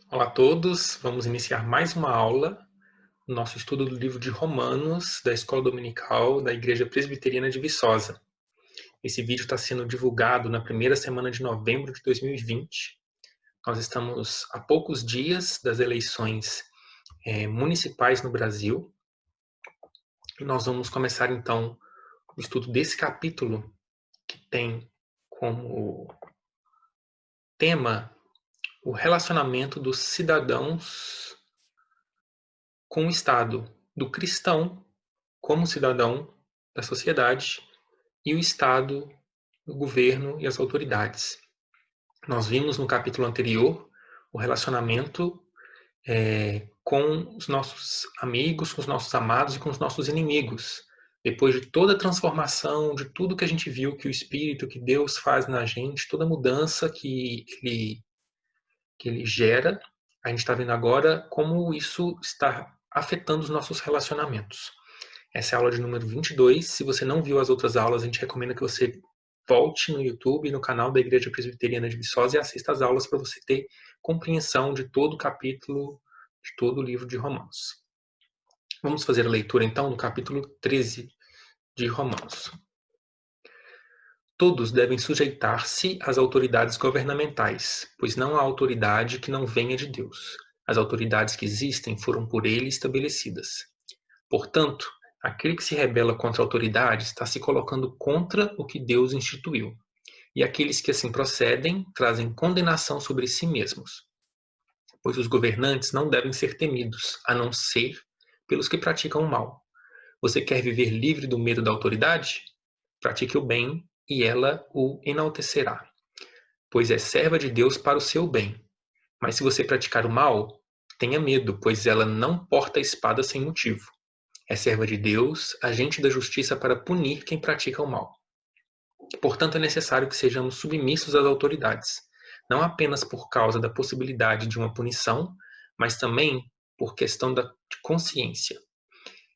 Olá a todos, vamos iniciar mais uma aula no nosso estudo do livro de Romanos da Escola Dominical da Igreja Presbiteriana de Viçosa. Esse vídeo está sendo divulgado na primeira semana de novembro de 2020. Nós estamos a poucos dias das eleições municipais no Brasil e nós vamos começar então o estudo desse capítulo que tem como tema o relacionamento dos cidadãos com o Estado, do cristão como cidadão da sociedade e o Estado, o governo e as autoridades. Nós vimos no capítulo anterior o relacionamento com os nossos amigos, com os nossos amados e com os nossos inimigos. Depois de toda a transformação, de tudo que a gente viu que o Espírito, que Deus faz na gente, toda a mudança que ele gera, a gente está vendo agora como isso está afetando os nossos relacionamentos. Essa é a aula de número 22. Se você não viu as outras aulas, a gente recomenda que você volte no YouTube, no canal da Igreja Presbiteriana de Viçosa e assista às aulas para você ter compreensão de todo o capítulo, de todo o livro de Romanos. Vamos fazer a leitura então do capítulo 13 de Romanos. Todos devem sujeitar-se às autoridades governamentais, pois não há autoridade que não venha de Deus. As autoridades que existem foram por ele estabelecidas. Portanto, aquele que se rebela contra a autoridade está se colocando contra o que Deus instituiu. E aqueles que assim procedem trazem condenação sobre si mesmos. Pois os governantes não devem ser temidos, a não ser pelos que praticam o mal. Você quer viver livre do medo da autoridade? Pratique o bem e ela o enaltecerá. Pois é serva de Deus para o seu bem. Mas se você praticar o mal, tenha medo, pois ela não porta a espada sem motivo. É serva de Deus, agente da justiça para punir quem pratica o mal. Portanto, é necessário que sejamos submissos às autoridades, não apenas por causa da possibilidade de uma punição, mas também por questão de consciência.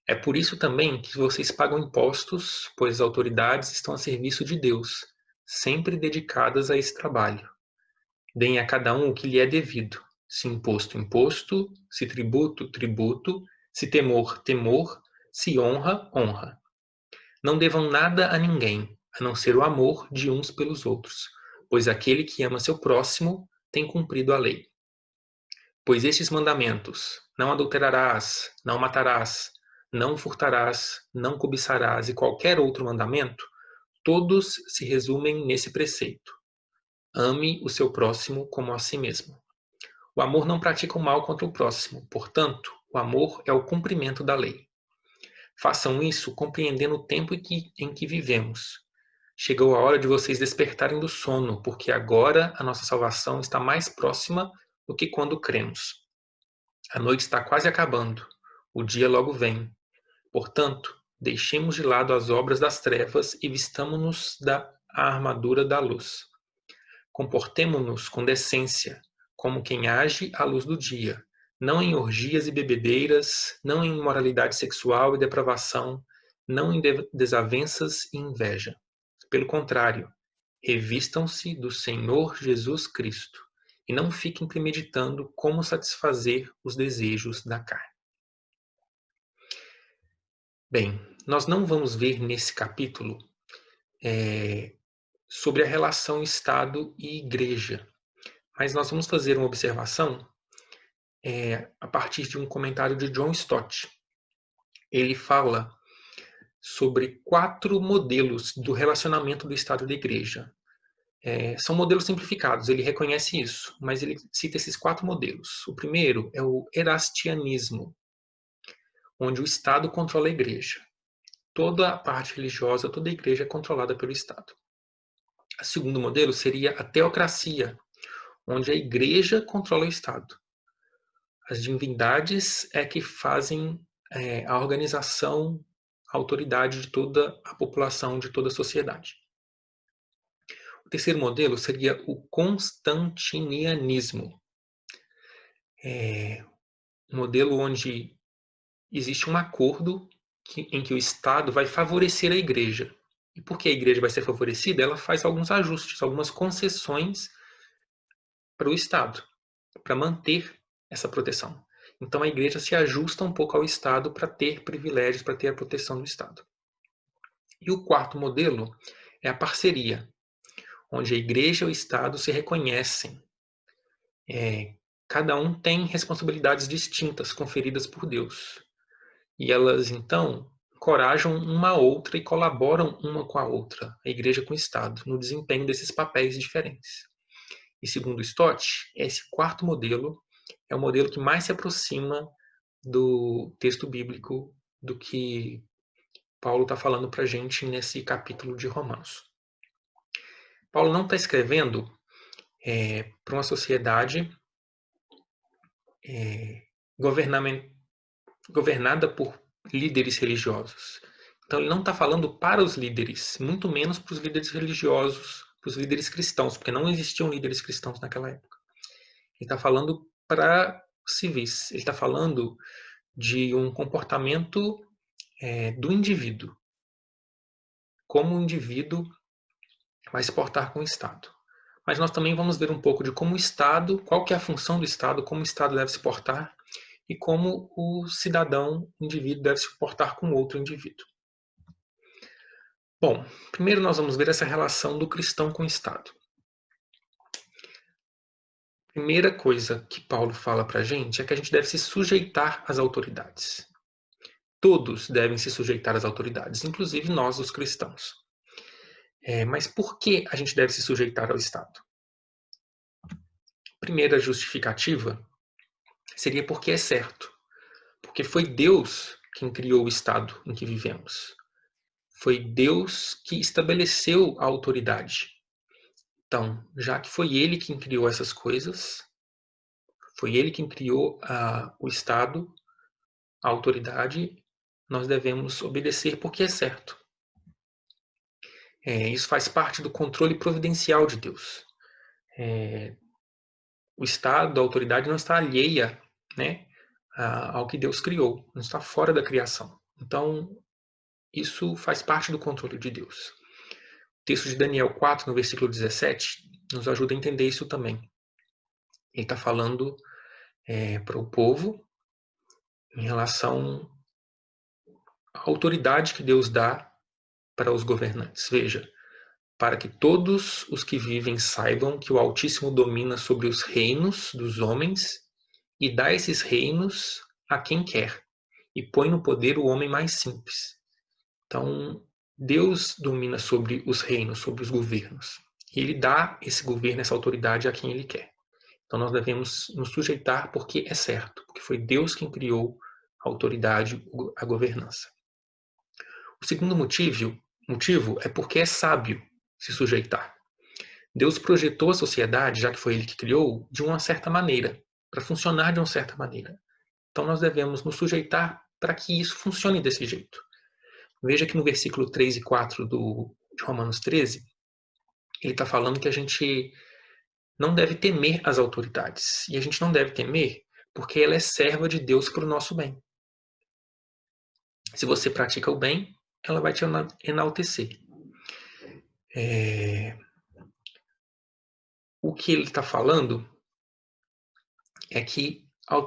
É por isso também que vocês pagam impostos, pois as autoridades estão a serviço de Deus, sempre dedicadas a esse trabalho. Deem a cada um o que lhe é devido, se imposto, imposto, se tributo, tributo, se temor, temor, se honra, honra. Não devam nada a ninguém, a não ser o amor de uns pelos outros, pois aquele que ama seu próximo tem cumprido a lei. Pois estes mandamentos, não adulterarás, não matarás, não furtarás, não cobiçarás e qualquer outro mandamento, todos se resumem nesse preceito. Ame o seu próximo como a si mesmo. O amor não pratica o mal contra o próximo, portanto, o amor é o cumprimento da lei. Façam isso compreendendo o tempo em que vivemos. Chegou a hora de vocês despertarem do sono, porque agora a nossa salvação está mais próxima do que quando cremos. A noite está quase acabando, o dia logo vem. Portanto, deixemos de lado as obras das trevas e vistamo-nos da armadura da luz. Comportemo-nos com decência, como quem age à luz do dia, não em orgias e bebedeiras, não em imoralidade sexual e depravação, não em desavenças e inveja. Pelo contrário, revistam-se do Senhor Jesus Cristo e não fiquem premeditando como satisfazer os desejos da carne. Bem, nós não vamos ver nesse capítulo sobre a relação Estado e Igreja, mas nós vamos fazer uma observação a partir de um comentário de John Stott. Ele fala sobre 4 modelos do relacionamento do Estado e da Igreja. São modelos simplificados, ele reconhece isso, mas ele cita esses 4 modelos. O primeiro é o erastianismo, onde o Estado controla a Igreja. Toda a parte religiosa, toda a Igreja é controlada pelo Estado. O segundo modelo seria a teocracia, onde a Igreja controla o Estado. As divindades é que fazem a organização, a autoridade de toda a população, de toda a sociedade. O terceiro modelo seria o constantinianismo. Um modelo onde existe um acordo em que o Estado vai favorecer a Igreja. E porque a Igreja vai ser favorecida, ela faz alguns ajustes, algumas concessões para o Estado, para manter essa proteção. Então a igreja se ajusta um pouco ao Estado para ter privilégios, para ter a proteção do Estado. E o quarto modelo é a parceria, onde a igreja e o Estado se reconhecem. Cada um tem responsabilidades distintas conferidas por Deus. E elas, então, encorajam uma a outra e colaboram uma com a outra, a igreja com o Estado, no desempenho desses papéis diferentes. E segundo Stott, esse quarto modelo é o modelo que mais se aproxima do texto bíblico do que Paulo está falando para a gente nesse capítulo de Romanos. Paulo não está escrevendo para uma sociedade governada por líderes religiosos. Então ele não está falando para os líderes, muito menos para os líderes religiosos, para os líderes cristãos, porque não existiam líderes cristãos naquela época. Ele está falando para civis, ele está falando de um comportamento do indivíduo. Como o indivíduo vai se portar com o Estado. Mas nós também vamos ver um pouco de como o Estado, qual que é a função do Estado, como o Estado deve se portar e como o cidadão, o indivíduo, deve se portar com outro indivíduo. Bom, primeiro nós vamos ver essa relação do cristão com o Estado. Primeira coisa que Paulo fala para a gente é que a gente deve se sujeitar às autoridades. Todos devem se sujeitar às autoridades, inclusive nós, os cristãos. Mas por que a gente deve se sujeitar ao Estado? Primeira justificativa seria porque é certo. Porque foi Deus quem criou o Estado em que vivemos. Foi Deus que estabeleceu a autoridade. Então, já que foi Ele quem criou essas coisas, foi Ele quem criou o Estado, a autoridade, nós devemos obedecer porque é certo. Isso faz parte do controle providencial de Deus. O Estado, a autoridade não está alheia, né, ao que Deus criou, não está fora da criação. Então, isso faz parte do controle de Deus. O texto de Daniel 4, no versículo 17, nos ajuda a entender isso também. Ele está falando para o povo em relação à autoridade que Deus dá para os governantes. Veja, para que todos os que vivem saibam que o Altíssimo domina sobre os reinos dos homens e dá esses reinos a quem quer e põe no poder o homem mais simples. Então, Deus domina sobre os reinos, sobre os governos. E Ele dá esse governo, essa autoridade a quem Ele quer. Então, nós devemos nos sujeitar porque é certo, porque foi Deus quem criou a autoridade, a governança. O segundo motivo é porque é sábio se sujeitar. Deus projetou a sociedade, já que foi Ele que criou, de uma certa maneira, para funcionar de uma certa maneira. Então, nós devemos nos sujeitar para que isso funcione desse jeito. Veja que no versículo 3 e 4 de Romanos 13, ele está falando que a gente não deve temer as autoridades. E a gente não deve temer porque ela é serva de Deus para o nosso bem. Se você pratica o bem, ela vai te enaltecer. O que ele está falando é que a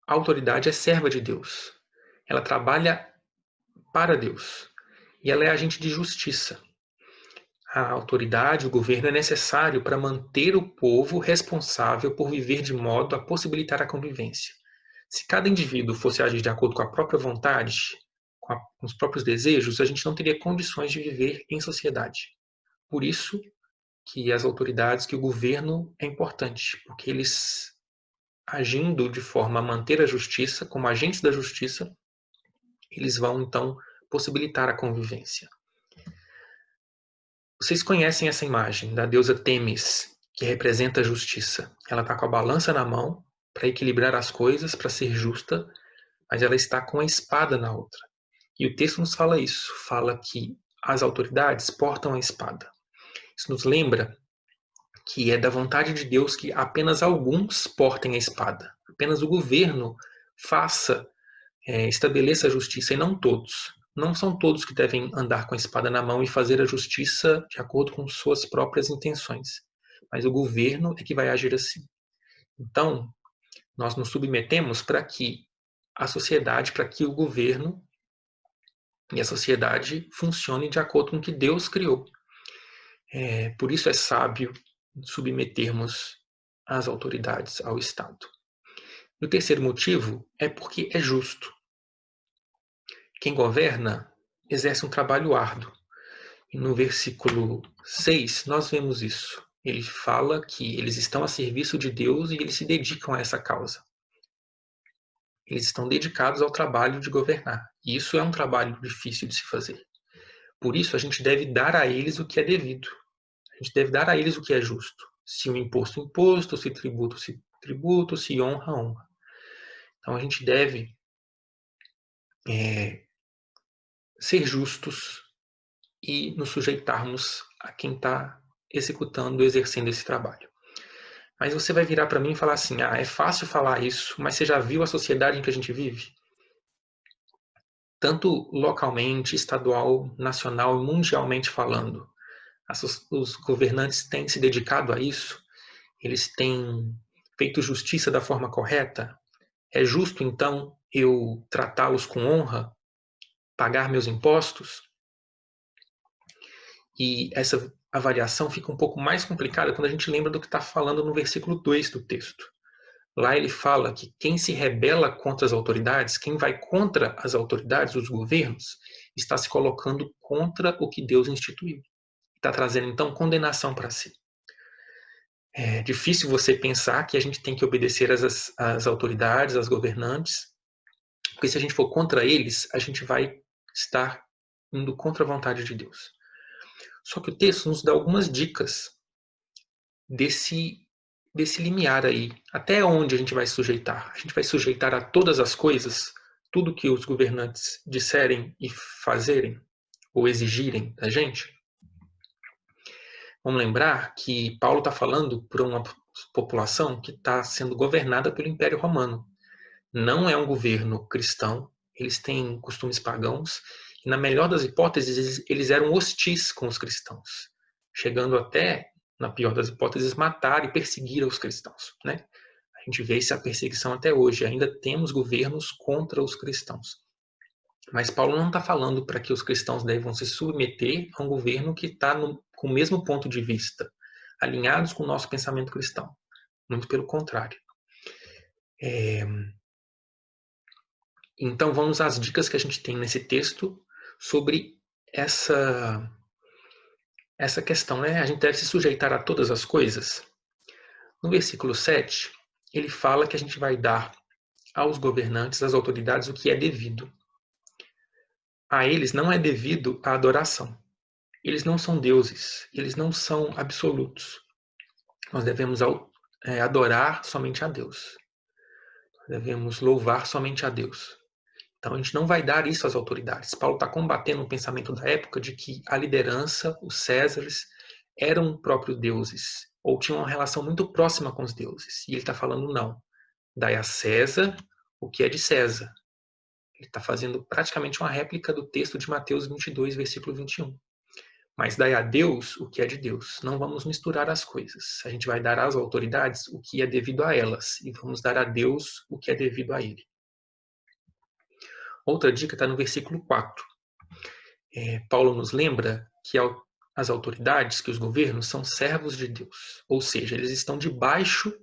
autoridade é serva de Deus. Ela trabalha para Deus. E ela é agente de justiça. A autoridade, o governo é necessário para manter o povo responsável por viver de modo a possibilitar a convivência. Se cada indivíduo fosse agir de acordo com a própria vontade, com os próprios desejos, a gente não teria condições de viver em sociedade. Por isso que as autoridades, que o governo é importante, porque eles, agindo de forma a manter a justiça, como agentes da justiça, eles vão então possibilitar a convivência. Vocês conhecem essa imagem da deusa Têmis, que representa a justiça. Ela está com a balança na mão para equilibrar as coisas, para ser justa, mas ela está com a espada na outra. E o texto nos fala isso, fala que as autoridades portam a espada. Isso nos lembra que é da vontade de Deus que apenas alguns portem a espada. Apenas o governo estabeleça a justiça e não todos. Não são todos que devem andar com a espada na mão e fazer a justiça de acordo com suas próprias intenções. Mas o governo é que vai agir assim. Então, Nós nos submetemos para que a sociedade, para que o governo e a sociedade funcione de acordo com o que Deus criou. Por isso é sábio submetermos as autoridades ao Estado. E o terceiro motivo é porque é justo. Quem governa exerce um trabalho árduo. E no versículo 6 nós vemos isso. Ele fala que eles estão a serviço de Deus e eles se dedicam a essa causa. Eles estão dedicados ao trabalho de governar. E isso é um trabalho difícil de se fazer. Por isso, a gente deve dar a eles o que é devido. A gente deve dar a eles o que é justo. Se o imposto, imposto, se tributo, tributo, se honra, honra. Então, a gente deve ser justos e nos sujeitarmos a quem está executando, exercendo esse trabalho. Mas você vai virar para mim e falar assim, é fácil falar isso, mas você já viu a sociedade em que a gente vive? Tanto localmente, estadual, nacional e mundialmente falando, os governantes têm se dedicado a isso? Eles têm feito justiça da forma correta? É justo, então, eu tratá-los com honra, pagar meus impostos? E essa avaliação fica um pouco mais complicada quando a gente lembra do que está falando no versículo 2 do texto. Lá ele fala que quem se rebela contra as autoridades, quem vai contra as autoridades, os governos, está se colocando contra o que Deus instituiu. Está trazendo, então, condenação para si. É difícil você pensar que a gente tem que obedecer às autoridades, às governantes, porque se a gente for contra eles, a gente vai estar indo contra a vontade de Deus. Só que o texto nos dá algumas dicas desse limiar aí. Até onde a gente vai sujeitar? A gente vai sujeitar a todas as coisas, tudo que os governantes disserem e fazerem ou exigirem da gente? Vamos lembrar que Paulo está falando para uma população que está sendo governada pelo Império Romano. Não é um governo cristão, eles têm costumes pagãos, e na melhor das hipóteses, eles eram hostis com os cristãos, chegando até, na pior das hipóteses, matar e perseguir os cristãos. Né? A gente vê essa perseguição até hoje, ainda temos governos contra os cristãos. Mas Paulo não está falando para que os cristãos devam se submeter a um governo que está com o mesmo ponto de vista, alinhados com o nosso pensamento cristão. Muito pelo contrário. Então vamos às dicas que a gente tem nesse texto sobre essa questão. Né? A gente deve se sujeitar a todas as coisas. No versículo 7, ele fala que a gente vai dar aos governantes, às autoridades, o que é devido. A eles não é devido a adoração. Eles não são deuses, eles não são absolutos. Nós devemos adorar somente a Deus. Nós devemos louvar somente a Deus. Então a gente não vai dar isso às autoridades. Paulo está combatendo o pensamento da época de que a liderança, os césares, eram próprios deuses, ou tinham uma relação muito próxima com os deuses. E ele está falando não. Dai a César o que é de César. Ele está fazendo praticamente uma réplica do texto de Mateus 22, versículo 21. Mas dai a Deus o que é de Deus. Não vamos misturar as coisas. A gente vai dar às autoridades o que é devido a elas e vamos dar a Deus o que é devido a Ele. Outra dica está no versículo 4. Paulo nos lembra que as autoridades, que os governos, são servos de Deus. Ou seja, eles estão debaixo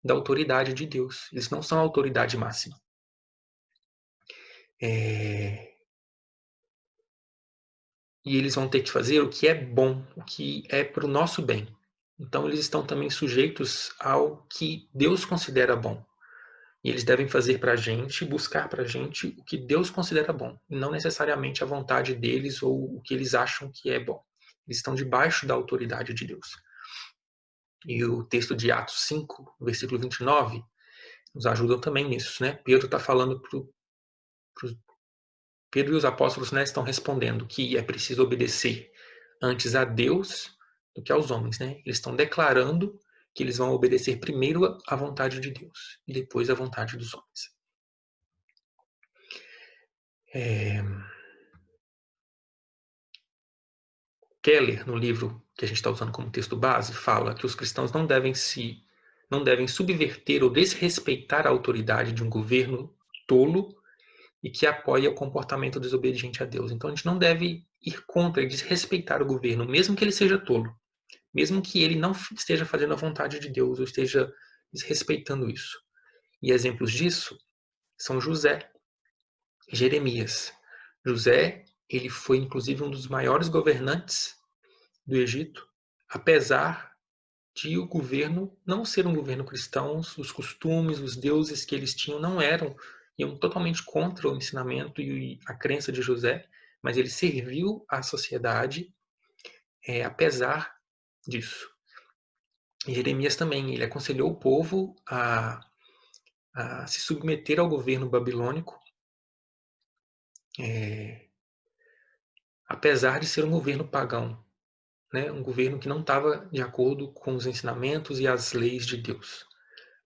da autoridade de Deus. Eles não são a autoridade máxima. E eles vão ter que fazer o que é bom, o que é para o nosso bem. Então, eles estão também sujeitos ao que Deus considera bom. E eles devem fazer para a gente, buscar para a gente o que Deus considera bom, e não necessariamente a vontade deles ou o que eles acham que é bom. Eles estão debaixo da autoridade de Deus. E o texto de Atos 5, versículo 29, nos ajuda também nisso. Né? Pedro está falando Pedro e os apóstolos, né, estão respondendo que é preciso obedecer antes a Deus do que aos homens. Né? Eles estão declarando que eles vão obedecer primeiro à vontade de Deus e depois à vontade dos homens. Keller, no livro que a gente está usando como texto base, fala que os cristãos não devem se não devem subverter ou desrespeitar a autoridade de um governo tolo e que apoia o comportamento desobediente a Deus. Então a gente não deve ir contra e desrespeitar o governo, mesmo que ele seja tolo, mesmo que ele não esteja fazendo a vontade de Deus ou esteja desrespeitando isso. E exemplos disso são José e Jeremias. José, ele foi inclusive um dos maiores governantes do Egito, apesar de o governo não ser um governo cristão, os costumes, os deuses que eles tinham não iam totalmente contra o ensinamento e a crença de José, mas ele serviu à sociedade apesar disso. E Jeremias também, ele aconselhou o povo a se submeter ao governo babilônico, apesar de ser um governo pagão, né? Um governo que não estava de acordo com os ensinamentos e as leis de Deus.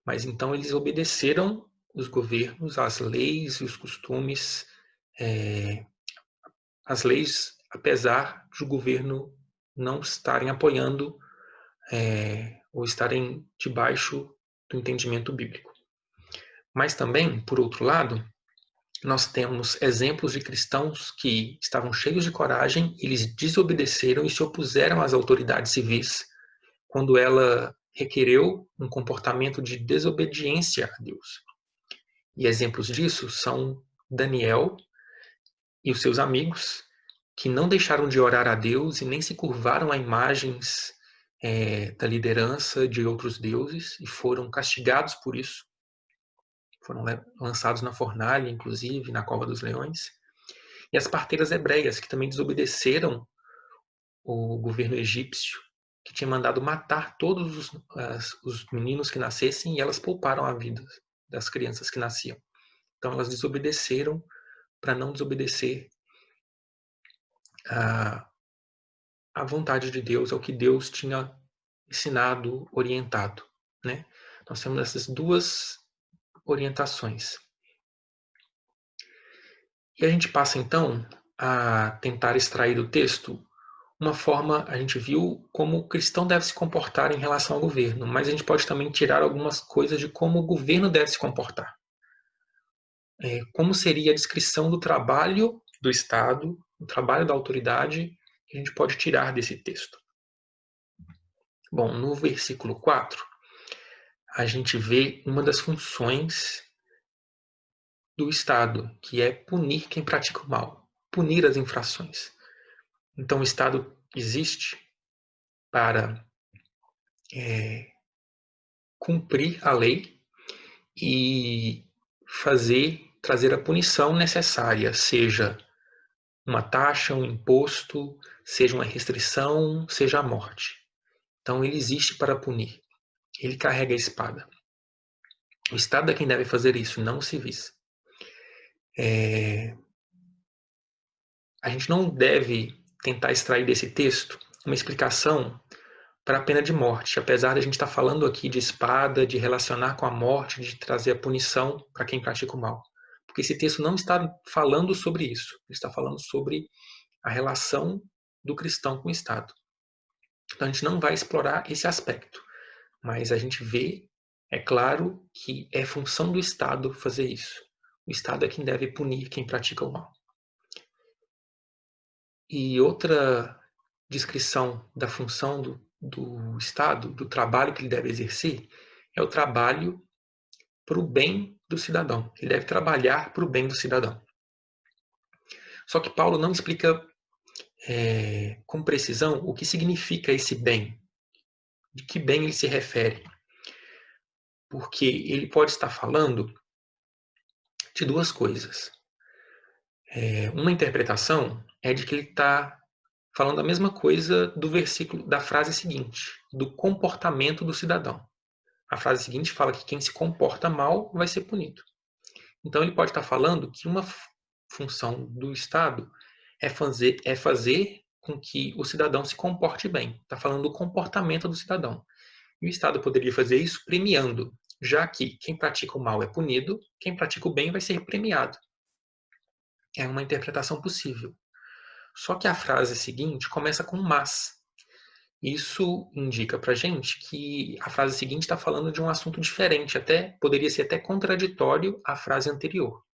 Mas então eles obedeceram os governos, as leis e os costumes, as leis, apesar de o governo não estarem apoiando ou estarem debaixo do entendimento bíblico. Mas também, por outro lado, nós temos exemplos de cristãos que estavam cheios de coragem, eles desobedeceram e se opuseram às autoridades civis quando ela requereu um comportamento de desobediência a Deus. E exemplos disso são Daniel e os seus amigos, que não deixaram de orar a Deus e nem se curvaram a imagens da liderança de outros deuses e foram castigados por isso. Foram lançados na fornalha, inclusive, na cova dos leões. E as parteiras hebreias, que também desobedeceram o governo egípcio, que tinha mandado matar todos os meninos que nascessem, e elas pouparam a vida das crianças que nasciam. Então elas desobedeceram para não desobedecer a vontade de Deus, ao que Deus tinha ensinado, orientado, né? Nós temos essas duas orientações. E a gente passa então a tentar extrair do texto uma forma, a gente viu como o cristão deve se comportar em relação ao governo, mas a gente pode também tirar algumas coisas de como o governo deve se comportar. Como seria a descrição do trabalho do Estado, o trabalho da autoridade, que a gente pode tirar desse texto. Bom, no versículo 4, a gente vê uma das funções do Estado, que é punir quem pratica o mal, punir as infrações. Então, o Estado existe para cumprir a lei e trazer a punição necessária, seja uma taxa, um imposto, seja uma restrição, seja a morte. Então, ele existe para punir. Ele carrega a espada. O Estado é quem deve fazer isso, não os civis. A gente não deve tentar extrair desse texto uma explicação para a pena de morte, apesar de a gente estar falando aqui de espada, de relacionar com a morte, de trazer a punição para quem pratica o mal. Porque esse texto não está falando sobre isso. Ele está falando sobre a relação do cristão com o Estado. Então a gente não vai explorar esse aspecto, mas a gente vê, é claro, que é função do Estado fazer isso. O Estado é quem deve punir quem pratica o mal. E outra descrição da função do Estado, do trabalho que ele deve exercer, é o trabalho para o bem do cidadão. Ele deve trabalhar para o bem do cidadão. Só que Paulo não explica com precisão o que significa esse bem, de que bem ele se refere. Porque ele pode estar falando de duas coisas. Uma interpretação é de que ele está falando a mesma coisa do versículo, da frase seguinte, do comportamento do cidadão. A frase seguinte fala que quem se comporta mal vai ser punido. Então ele pode estar falando que uma função do Estado é fazer com que o cidadão se comporte bem. Está falando do comportamento do cidadão. E o Estado poderia fazer isso premiando, já que quem pratica o mal é punido, quem pratica o bem vai ser premiado. É uma interpretação possível. Só que a frase seguinte começa com mas. Isso indica para a gente que a frase seguinte está falando de um assunto diferente, poderia ser até contraditório à frase anterior.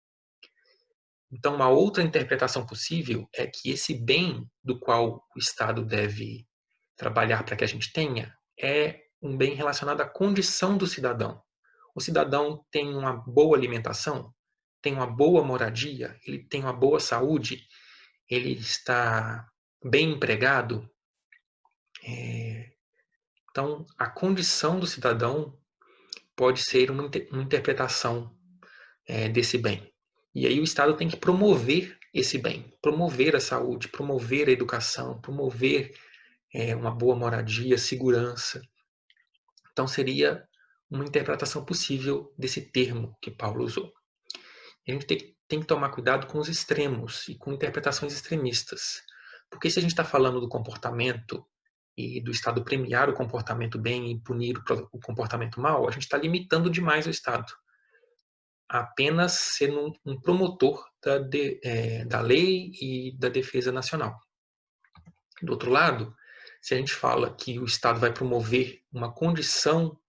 Então, uma outra interpretação possível é que esse bem do qual o Estado deve trabalhar para que a gente tenha é um bem relacionado à condição do cidadão. O cidadão tem uma boa alimentação, tem uma boa moradia, ele tem uma boa saúde, ele está bem empregado. Então, a condição do cidadão pode ser uma interpretação desse bem. E aí o Estado tem que promover esse bem, promover a saúde, promover a educação, promover uma boa moradia, segurança. Então seria uma interpretação possível desse termo que Paulo usou. A gente tem que tomar cuidado com os extremos e com interpretações extremistas. Porque se a gente está falando do comportamento e do Estado premiar o comportamento bem e punir o comportamento mal, a gente está limitando demais o Estado a apenas ser um promotor da lei e da defesa nacional. Do outro lado, se a gente fala que o Estado vai promover uma condição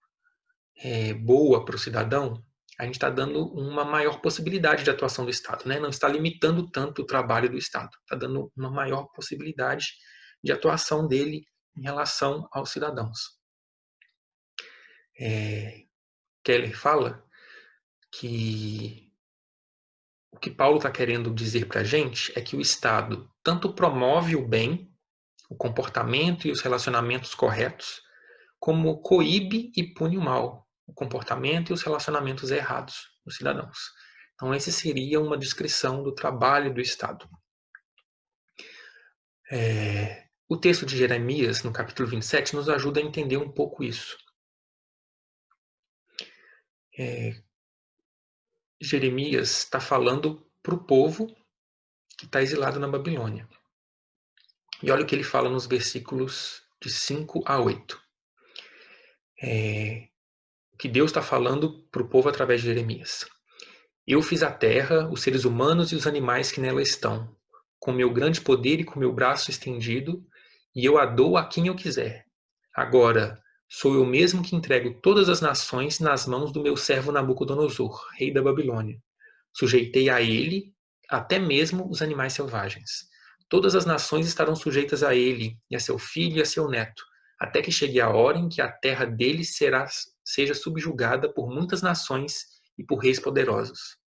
boa para o cidadão, a gente está dando uma maior possibilidade de atuação do Estado, né? Não está limitando tanto o trabalho do Estado, está dando uma maior possibilidade de atuação dele em relação aos cidadãos. Keller fala que o que Paulo está querendo dizer para a gente é que o Estado tanto promove o bem, o comportamento e os relacionamentos corretos, como coíbe e pune o mal, o comportamento e os relacionamentos errados dos cidadãos. Então, essa seria uma descrição do trabalho do Estado. O texto de Jeremias, no capítulo 27, nos ajuda a entender um pouco isso. Jeremias está falando para o povo que está exilado na Babilônia. E olha o que ele fala nos versículos de 5 a 8. O que Deus está falando para o povo através de Jeremias. Eu fiz a terra, os seres humanos e os animais que nela estão, com meu grande poder e com meu braço estendido, e eu a dou a quem eu quiser. Agora, sou eu mesmo que entrego todas as nações nas mãos do meu servo Nabucodonosor, rei da Babilônia. Sujeitei a ele até mesmo os animais selvagens. Todas as nações estarão sujeitas a ele, e a seu filho e a seu neto, até que chegue a hora em que a terra dele seja subjugada por muitas nações e por reis poderosos.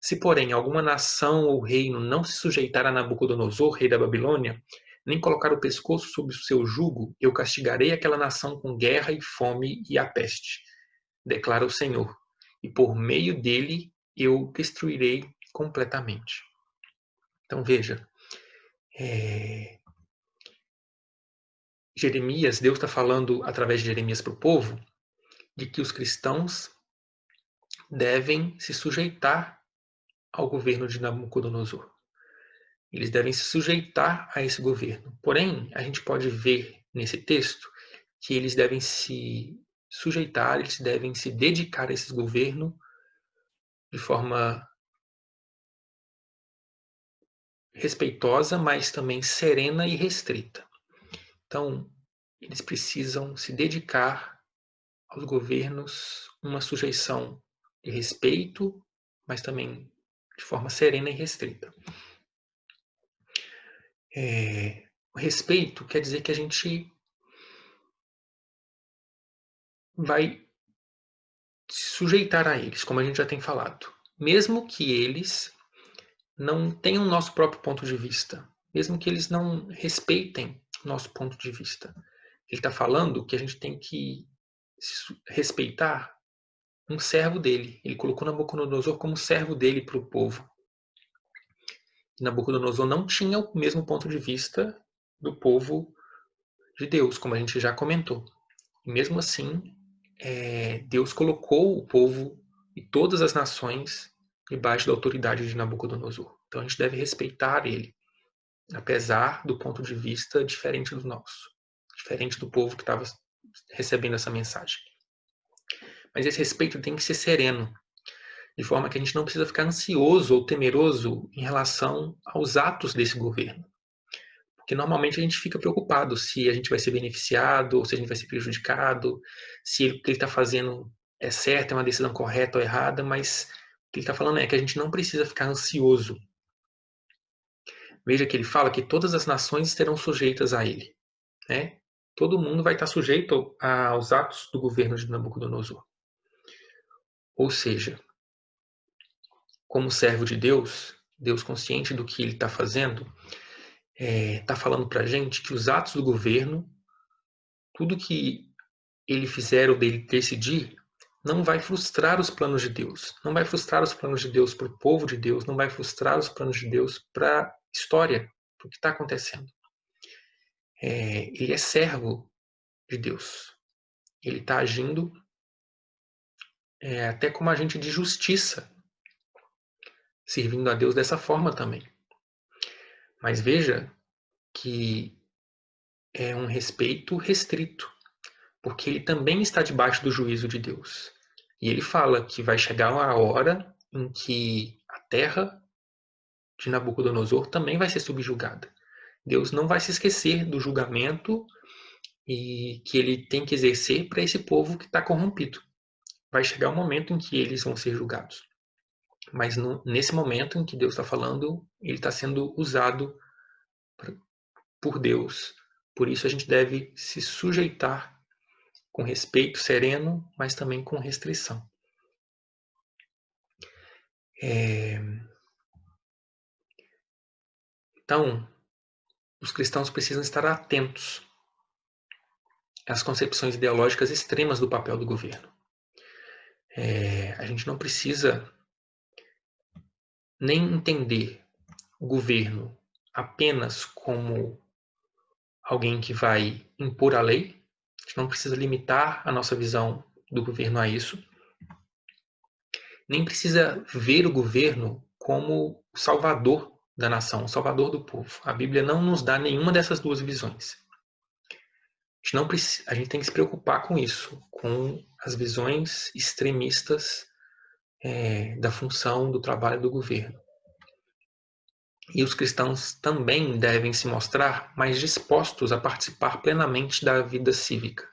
Se, porém, alguma nação ou reino não se sujeitar a Nabucodonosor, rei da Babilônia, nem colocar o pescoço sob o seu jugo, eu castigarei aquela nação com guerra e fome e a peste, declara o Senhor, e por meio dele eu destruirei completamente. Então veja, Jeremias, Deus está falando através de Jeremias para o povo, de que os cristãos devem se sujeitar ao governo de Nabucodonosor. Eles devem se sujeitar a esse governo. Porém, a gente pode ver nesse texto que eles devem se sujeitar, eles devem se dedicar a esse governo de forma respeitosa, mas também serena e restrita. Então, eles precisam se dedicar aos governos, uma sujeição de respeito, mas também de forma serena e restrita. O respeito quer dizer que a gente vai se sujeitar a eles, como a gente já tem falado, mesmo que eles não tenham o nosso próprio ponto de vista, mesmo que eles não respeitem o nosso ponto de vista. Ele está falando que a gente tem que respeitar um servo dele. Ele colocou Nabucodonosor como servo dele para o povo. E Nabucodonosor não tinha o mesmo ponto de vista do povo de Deus, como a gente já comentou. E mesmo assim, Deus colocou o povo e todas as nações debaixo da autoridade de Nabucodonosor. Então a gente deve respeitar ele, apesar do ponto de vista diferente do nosso, diferente do povo que estava recebendo essa mensagem. Mas esse respeito tem que ser sereno, de forma que a gente não precisa ficar ansioso ou temeroso em relação aos atos desse governo. Porque normalmente a gente fica preocupado se a gente vai ser beneficiado ou se a gente vai ser prejudicado, se o que ele está fazendo é certo, é uma decisão correta ou errada, mas o que ele está falando é que a gente não precisa ficar ansioso. Veja que ele fala que todas as nações estarão sujeitas a ele, né? Todo mundo vai estar sujeito aos atos do governo de Nabucodonosor. Ou seja, como servo de Deus, Deus consciente do que ele está fazendo, está falando para a gente que os atos do governo, tudo que ele fizer ou dele decidir, não vai frustrar os planos de Deus. Não vai frustrar os planos de Deus para o povo de Deus, não vai frustrar os planos de Deus para a história, para o que está acontecendo. Ele é servo de Deus. Ele está agindo até como agente de justiça, servindo a Deus dessa forma também. Mas veja que é um respeito restrito, porque ele também está debaixo do juízo de Deus. E ele fala que vai chegar a hora em que a terra de Nabucodonosor também vai ser subjugada. Deus não vai se esquecer do julgamento e que ele tem que exercer para esse povo que está corrompido. Vai chegar um momento em que eles vão ser julgados. Mas nesse momento em que Deus está falando, ele está sendo usado por Deus. Por isso a gente deve se sujeitar com respeito sereno, mas também com restrição. Então, os cristãos precisam estar atentos às concepções ideológicas extremas do papel do governo. A gente não precisa nem entender o governo apenas como alguém que vai impor a lei. A gente não precisa limitar a nossa visão do governo a isso. Nem precisa ver o governo como o salvador da nação, o salvador do povo. A Bíblia não nos dá nenhuma dessas duas visões. A gente tem que se preocupar com isso, com as visões extremistas da função do trabalho do governo. E os cristãos também devem se mostrar mais dispostos a participar plenamente da vida cívica.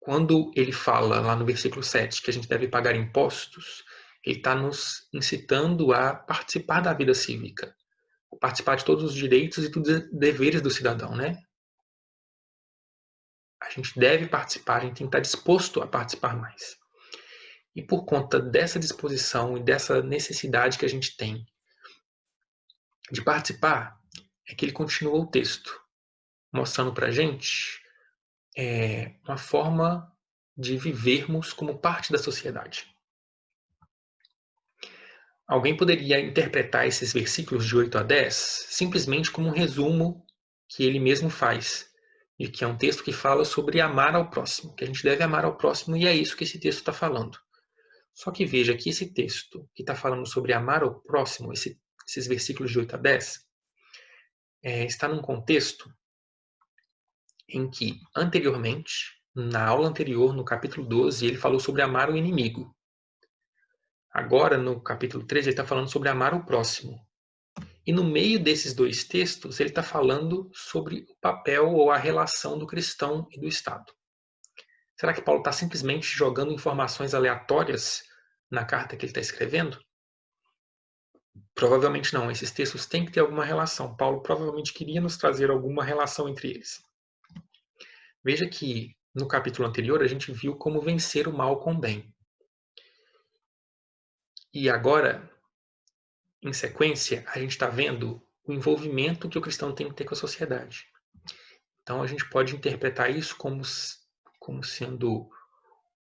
Quando ele fala lá no versículo 7 que a gente deve pagar impostos, ele está nos incitando a participar da vida cívica, a participar de todos os direitos e dos deveres do cidadão, né? A gente deve participar, a gente tem que estar disposto a participar mais. E por conta dessa disposição e dessa necessidade que a gente tem de participar, é que ele continua o texto, mostrando para a gente uma forma de vivermos como parte da sociedade. Alguém poderia interpretar esses versículos de 8 a 10 simplesmente como um resumo que ele mesmo faz, e que é um texto que fala sobre amar ao próximo, que a gente deve amar ao próximo, e é isso que esse texto está falando. Só que veja que esse texto que está falando sobre amar ao próximo, esses versículos de 8 a 10, está num contexto em que, anteriormente, na aula anterior, no capítulo 12, ele falou sobre amar o inimigo. Agora, no capítulo 13, ele está falando sobre amar o próximo. E no meio desses dois textos, ele está falando sobre o papel ou a relação do cristão e do Estado. Será que Paulo está simplesmente jogando informações aleatórias na carta que ele está escrevendo? Provavelmente não. Esses textos têm que ter alguma relação. Paulo provavelmente queria nos trazer alguma relação entre eles. Veja que no capítulo anterior a gente viu como vencer o mal com o bem. E agora, em sequência, a gente está vendo o envolvimento que o cristão tem que ter com a sociedade. Então a gente pode interpretar isso como sendo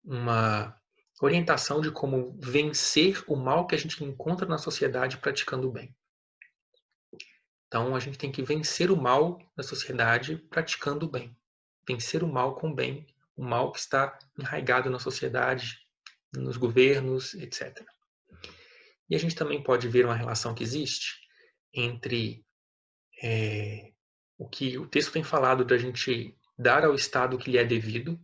uma orientação de como vencer o mal que a gente encontra na sociedade praticando o bem. Então a gente tem que vencer o mal na sociedade praticando o bem. Vencer o mal com o bem, o mal que está enraizado na sociedade, nos governos, etc. E a gente também pode ver uma relação que existe entre o que o texto tem falado da gente dar ao Estado o que lhe é devido.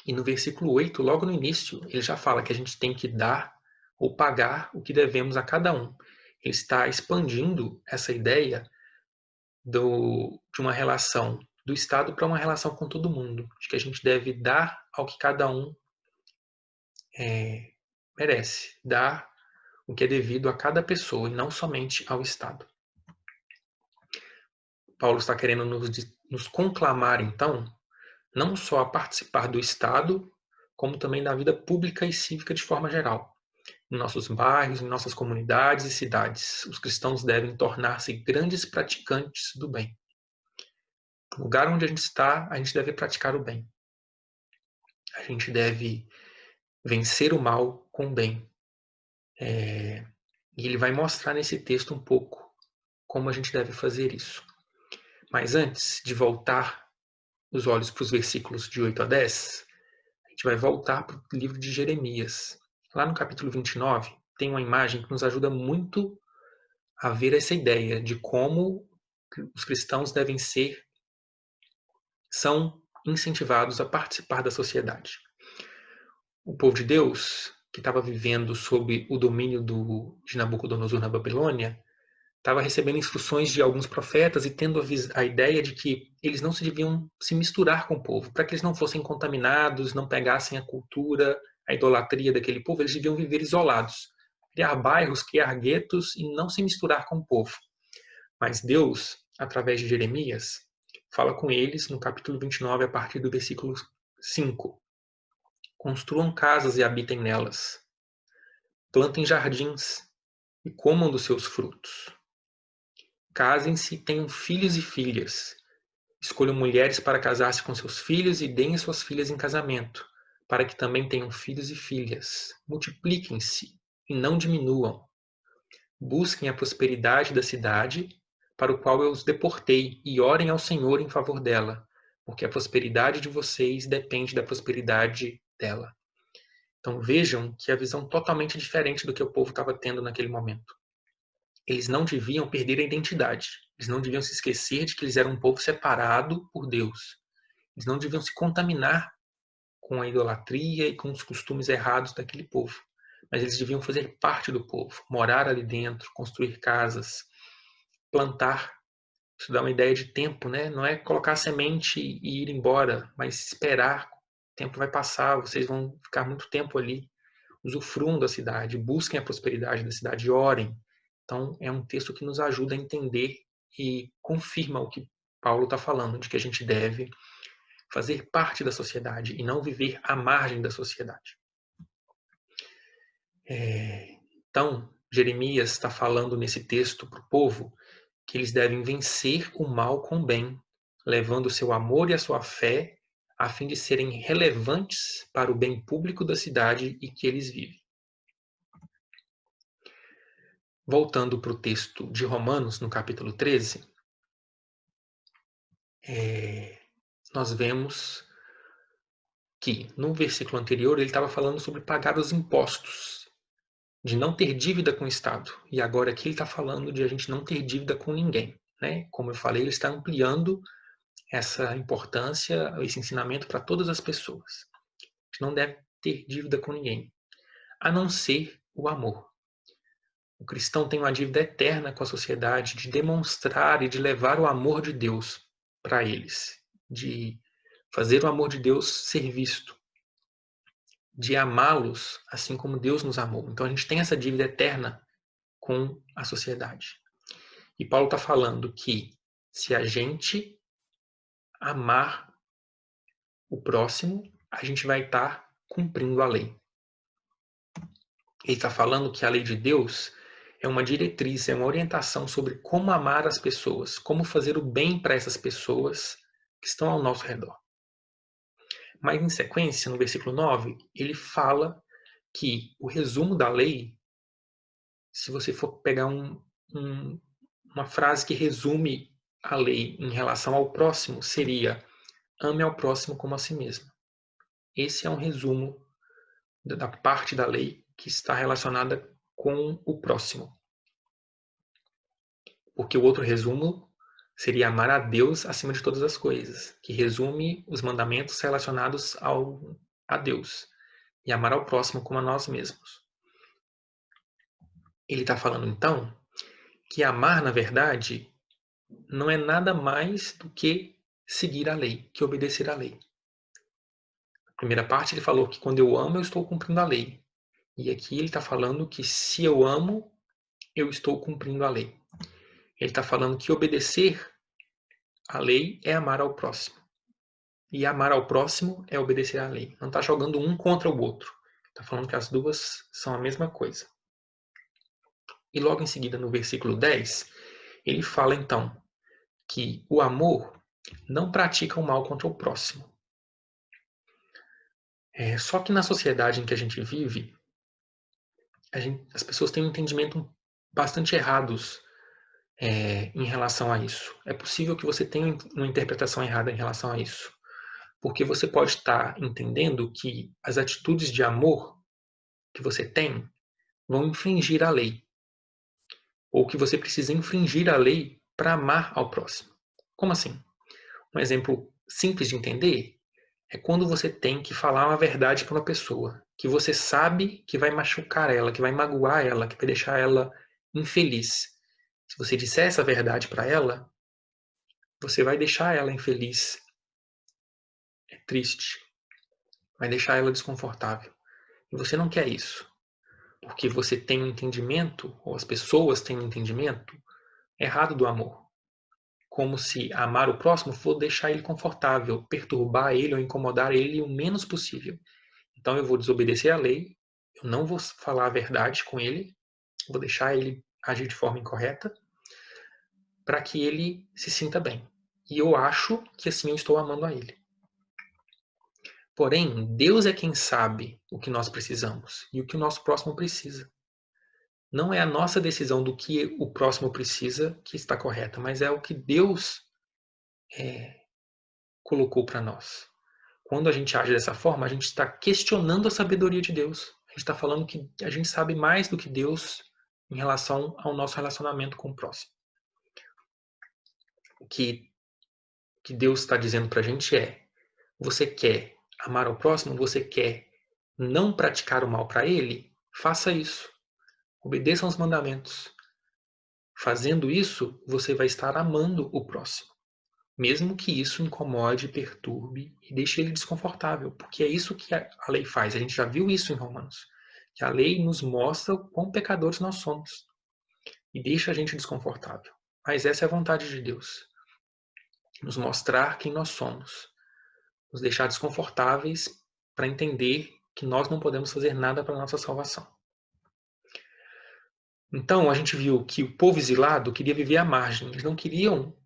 E no versículo 8, logo no início, ele já fala que a gente tem que dar ou pagar o que devemos a cada um. Ele está expandindo essa ideia de uma relação do Estado para uma relação com todo mundo, de que a gente deve dar ao que cada um merece, dar o que é devido a cada pessoa e não somente ao Estado. Paulo está querendo nos conclamar, então, não só a participar do Estado, como também da vida pública e cívica de forma geral. Em nossos bairros, em nossas comunidades e cidades, os cristãos devem tornar-se grandes praticantes do bem. No lugar onde a gente está, a gente deve praticar o bem. A gente deve vencer o mal com o bem. E ele vai mostrar nesse texto um pouco como a gente deve fazer isso. Mas antes de voltar os olhos para os versículos de 8 a 10, a gente vai voltar para o livro de Jeremias. Lá no capítulo 29, tem uma imagem que nos ajuda muito a ver essa ideia de como os cristãos são incentivados a participar da sociedade. O povo de Deus, que estava vivendo sob o domínio de Nabucodonosor na Babilônia, estava recebendo instruções de alguns profetas e tendo a ideia de que eles não se deviam se misturar com o povo, para que eles não fossem contaminados, não pegassem a cultura, a idolatria daquele povo, eles deviam viver isolados, criar bairros, criar guetos e não se misturar com o povo. Mas Deus, através de Jeremias, fala com eles no capítulo 29, a partir do versículo 5. Construam casas e habitem nelas. Plantem jardins e comam dos seus frutos. Casem-se e tenham filhos e filhas. Escolham mulheres para casar-se com seus filhos e deem suas filhas em casamento, para que também tenham filhos e filhas. Multipliquem-se e não diminuam. Busquem a prosperidade da cidade para o qual eu os deportei e orem ao Senhor em favor dela, porque a prosperidade de vocês depende da prosperidade dela. Então vejam que a visão totalmente diferente do que o povo estava tendo naquele momento. Eles não deviam perder a identidade. Eles não deviam se esquecer de que eles eram um povo separado por Deus. Eles não deviam se contaminar com a idolatria e com os costumes errados daquele povo. Mas eles deviam fazer parte do povo, morar ali dentro, construir casas, plantar. Isso dá uma ideia de tempo, né? Não é colocar a semente e ir embora, mas esperar. O tempo vai passar, vocês vão ficar muito tempo ali. Usufruam da cidade, busquem a prosperidade da cidade, orem. Então, é um texto que nos ajuda a entender e confirma o que Paulo está falando, de que a gente deve fazer parte da sociedade e não viver à margem da sociedade. Então, Jeremias está falando nesse texto para o povo que eles devem vencer o mal com o bem, levando o seu amor e a sua fé a fim de serem relevantes para o bem público da cidade em que eles vivem. Voltando para o texto de Romanos, no capítulo 13, nós vemos que no versículo anterior ele estava falando sobre pagar os impostos, de não ter dívida com o Estado. E agora aqui ele está falando de a gente não ter dívida com ninguém. Né? Como eu falei, ele está ampliando essa importância, esse ensinamento para todas as pessoas. A gente não deve ter dívida com ninguém, a não ser o amor. O cristão tem uma dívida eterna com a sociedade de demonstrar e de levar o amor de Deus para eles, de fazer o amor de Deus ser visto, de amá-los assim como Deus nos amou. Então a gente tem essa dívida eterna com a sociedade. E Paulo está falando que se a gente amar o próximo, a gente vai estar cumprindo a lei. Ele está falando que a lei de Deus é uma diretriz, é uma orientação sobre como amar as pessoas, como fazer o bem para essas pessoas que estão ao nosso redor. Mas em sequência, no versículo 9, ele fala que o resumo da lei, se você for pegar uma frase que resume a lei em relação ao próximo, seria: ame ao próximo como a si mesmo. Esse é um resumo da parte da lei que está relacionada com o próximo. Porque o outro resumo seria amar a Deus acima de todas as coisas, que resume os mandamentos relacionados a Deus, e amar ao próximo como a nós mesmos. Ele está falando, então, que amar, na verdade, não é nada mais do que seguir a lei, que obedecer à lei. Na primeira parte ele falou que quando eu amo, eu estou cumprindo a lei. E aqui ele está falando que se eu amo, eu estou cumprindo a lei. Ele está falando que obedecer à lei é amar ao próximo. E amar ao próximo é obedecer à lei. Não está jogando um contra o outro. Está falando que as duas são a mesma coisa. E logo em seguida, no versículo 10, ele fala então que o amor não pratica o mal contra o próximo. Só que na sociedade em que a gente vive, as pessoas têm um entendimento bastante errados em relação a isso. É possível que você tenha uma interpretação errada em relação a isso. Porque você pode estar entendendo que as atitudes de amor que você tem vão infringir a lei. Ou que você precisa infringir a lei para amar ao próximo. Como assim? Um exemplo simples de entender é quando você tem que falar uma verdade para uma pessoa que você sabe que vai machucar ela, que vai magoar ela, que vai deixar ela infeliz. Se você disser essa verdade para ela, você vai deixar ela infeliz, triste, vai deixar ela desconfortável. E você não quer isso, porque você tem um entendimento, ou as pessoas têm um entendimento errado do amor. Como se amar o próximo for deixar ele confortável, perturbar ele ou incomodar ele o menos possível. Então eu vou desobedecer à lei, eu não vou falar a verdade com ele, vou deixar ele agir de forma incorreta, para que ele se sinta bem. E eu acho que assim eu estou amando a ele. Porém, Deus é quem sabe o que nós precisamos e o que o nosso próximo precisa. Não é a nossa decisão do que o próximo precisa que está correta, mas é o que Deus colocou para nós. Quando a gente age dessa forma, a gente está questionando a sabedoria de Deus. A gente está falando que a gente sabe mais do que Deus em relação ao nosso relacionamento com o próximo. O que Deus está dizendo para a gente é: você quer amar ao próximo? Você quer não praticar o mal para ele? Faça isso. Obedeça aos mandamentos. Fazendo isso, você vai estar amando o próximo. Mesmo que isso incomode, perturbe e deixe ele desconfortável, porque é isso que a lei faz. A gente já viu isso em Romanos, que a lei nos mostra o quão pecadores nós somos e deixa a gente desconfortável. Mas essa é a vontade de Deus, nos mostrar quem nós somos, nos deixar desconfortáveis para entender que nós não podemos fazer nada para a nossa salvação. Então, a gente viu que o povo exilado queria viver à margem, eles não queriam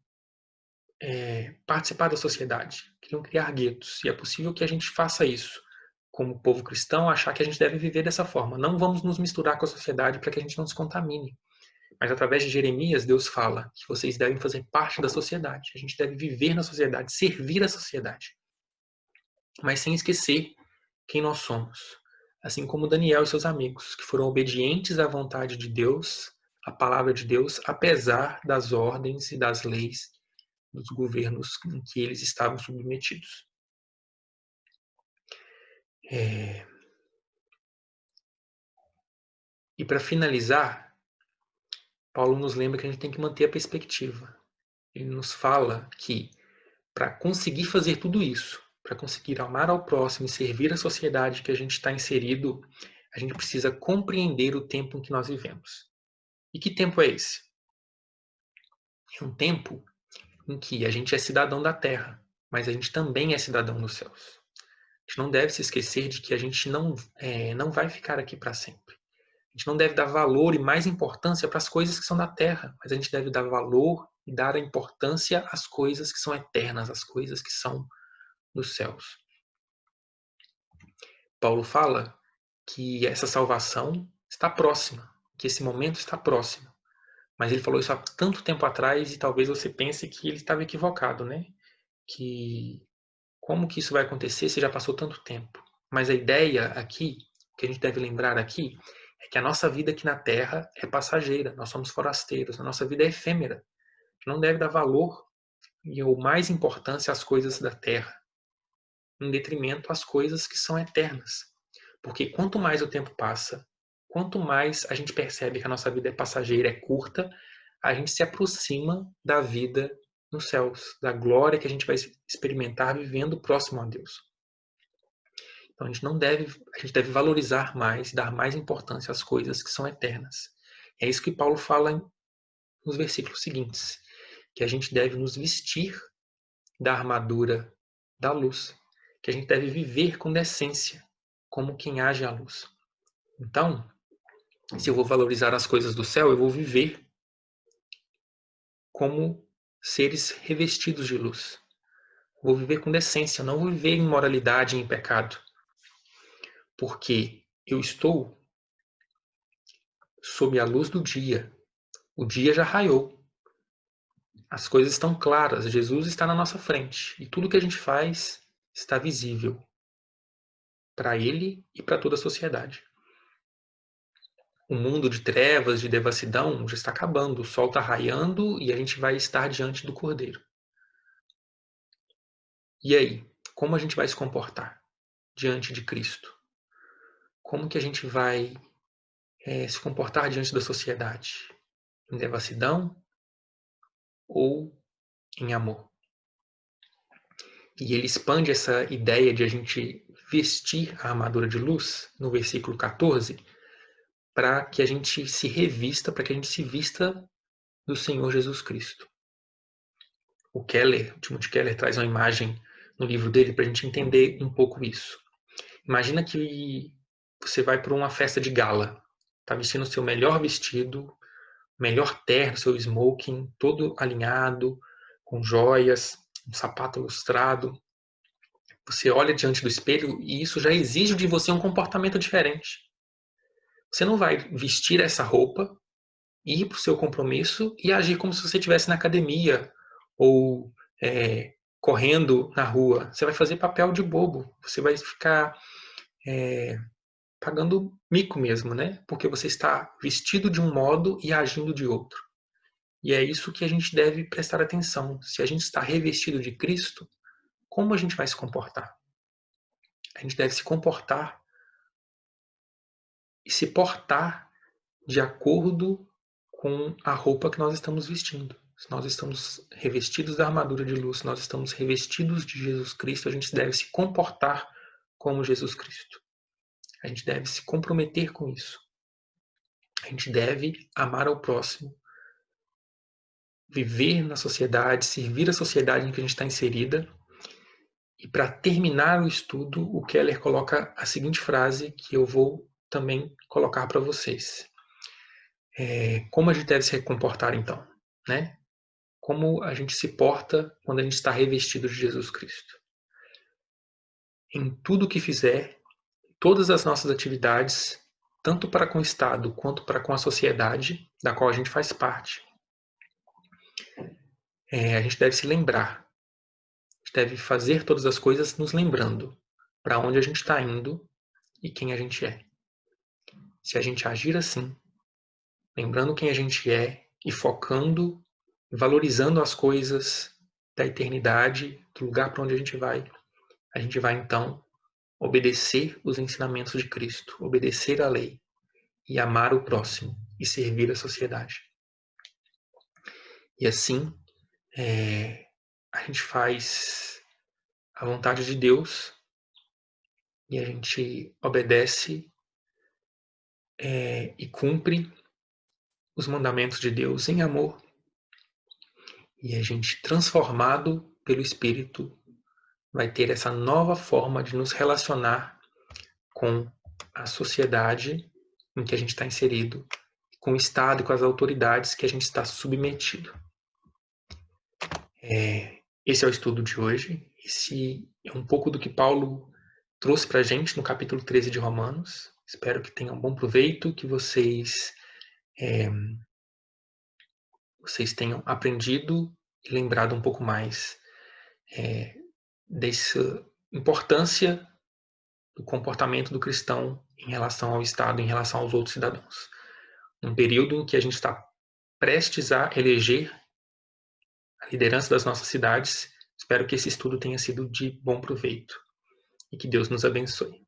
participar da sociedade, queriam criar guetos. E é possível que a gente faça isso, como povo cristão, achar que a gente deve viver dessa forma. Não vamos nos misturar com a sociedade para que a gente não se contamine. Mas através de Jeremias, Deus fala que vocês devem fazer parte da sociedade. A gente deve viver na sociedade, servir a sociedade. Mas sem esquecer quem nós somos. Assim como Daniel e seus amigos, que foram obedientes à vontade de Deus, à palavra de Deus, apesar das ordens e das leis dos governos em que eles estavam submetidos. E para finalizar, Paulo nos lembra que a gente tem que manter a perspectiva. Ele nos fala que para conseguir fazer tudo isso, para conseguir amar ao próximo e servir a sociedade que a gente está inserido, a gente precisa compreender o tempo em que nós vivemos. E que tempo é esse? É um tempo em que a gente é cidadão da terra, mas a gente também é cidadão dos céus. A gente não deve se esquecer de que a gente não vai ficar aqui para sempre. A gente não deve dar valor e mais importância para as coisas que são da terra, mas a gente deve dar valor e dar a importância às coisas que são eternas, às coisas que são dos céus. Paulo fala que essa salvação está próxima, que esse momento está próximo. Mas ele falou isso há tanto tempo atrás e talvez você pense que ele estava equivocado, né? Que como que isso vai acontecer se já passou tanto tempo? Mas a ideia aqui, que a gente deve lembrar aqui, é que a nossa vida aqui na Terra é passageira, nós somos forasteiros, a nossa vida é efêmera. A gente não deve dar valor e ou mais importância às coisas da Terra, em detrimento às coisas que são eternas. Porque quanto mais o tempo passa, quanto mais a gente percebe que a nossa vida é passageira, é curta, a gente se aproxima da vida nos céus, da glória que a gente vai experimentar vivendo próximo a Deus. Então a gente deve valorizar mais, dar mais importância às coisas que são eternas. É isso que Paulo fala nos versículos seguintes, que a gente deve nos vestir da armadura da luz, que a gente deve viver com decência, como quem age à luz. Então, se eu vou valorizar as coisas do céu, eu vou viver como seres revestidos de luz. Vou viver com decência, não vou viver em imoralidade e em pecado. Porque eu estou sob a luz do dia. O dia já raiou. As coisas estão claras. Jesus está na nossa frente. E tudo que a gente faz está visível para Ele e para toda a sociedade. O mundo de trevas, de devassidão, já está acabando. O sol está raiando e a gente vai estar diante do Cordeiro. E aí, como a gente vai se comportar diante de Cristo? Como que a gente vai se comportar diante da sociedade? Em devassidão ou em amor? E ele expande essa ideia de a gente vestir a armadura de luz no versículo 14 para que a gente se revista, para que a gente se vista do Senhor Jesus Cristo. O Timothy Keller, traz uma imagem no livro dele para a gente entender um pouco isso. Imagina que você vai para uma festa de gala, está vestindo o seu melhor vestido, melhor terno, seu smoking, todo alinhado, com joias, um sapato lustrado. Você olha diante do espelho e isso já exige de você um comportamento diferente. Você não vai vestir essa roupa, ir para o seu compromisso e agir como se você estivesse na academia ou correndo na rua. Você vai fazer papel de bobo. Você vai ficar pagando mico mesmo, né? Porque você está vestido de um modo e agindo de outro. E é isso que a gente deve prestar atenção. Se a gente está revestido de Cristo, como a gente vai se comportar? A gente deve se comportar e se portar de acordo com a roupa que nós estamos vestindo. Se nós estamos revestidos da armadura de luz, se nós estamos revestidos de Jesus Cristo, a gente deve se comportar como Jesus Cristo. A gente deve se comprometer com isso. A gente deve amar ao próximo, viver na sociedade, servir a sociedade em que a gente está inserida. E para terminar o estudo, o Keller coloca a seguinte frase que eu vou também colocar para vocês. Como a gente deve se comportar então? Né? Como a gente se porta quando a gente está revestido de Jesus Cristo? Em tudo que fizer, todas as nossas atividades, tanto para com o Estado quanto para com a sociedade da qual a gente faz parte, a gente deve se lembrar. A gente deve fazer todas as coisas nos lembrando para onde a gente está indo e quem a gente é. Se a gente agir assim, lembrando quem a gente é e focando, valorizando as coisas da eternidade, do lugar para onde a gente vai então obedecer os ensinamentos de Cristo, obedecer à lei e amar o próximo e servir a sociedade. E assim, a gente faz a vontade de Deus e a gente obedece e cumpre os mandamentos de Deus em amor. E a gente, transformado pelo Espírito, vai ter essa nova forma de nos relacionar com a sociedade em que a gente está inserido, com o Estado e com as autoridades que a gente está submetido. Esse é o estudo de hoje. Esse é um pouco do que Paulo trouxe para a gente no capítulo 13 de Romanos. Espero que tenham bom proveito, que vocês tenham aprendido e lembrado um pouco mais dessa importância do comportamento do cristão em relação ao Estado, em relação aos outros cidadãos. Um período em que a gente está prestes a eleger a liderança das nossas cidades. Espero que esse estudo tenha sido de bom proveito e que Deus nos abençoe.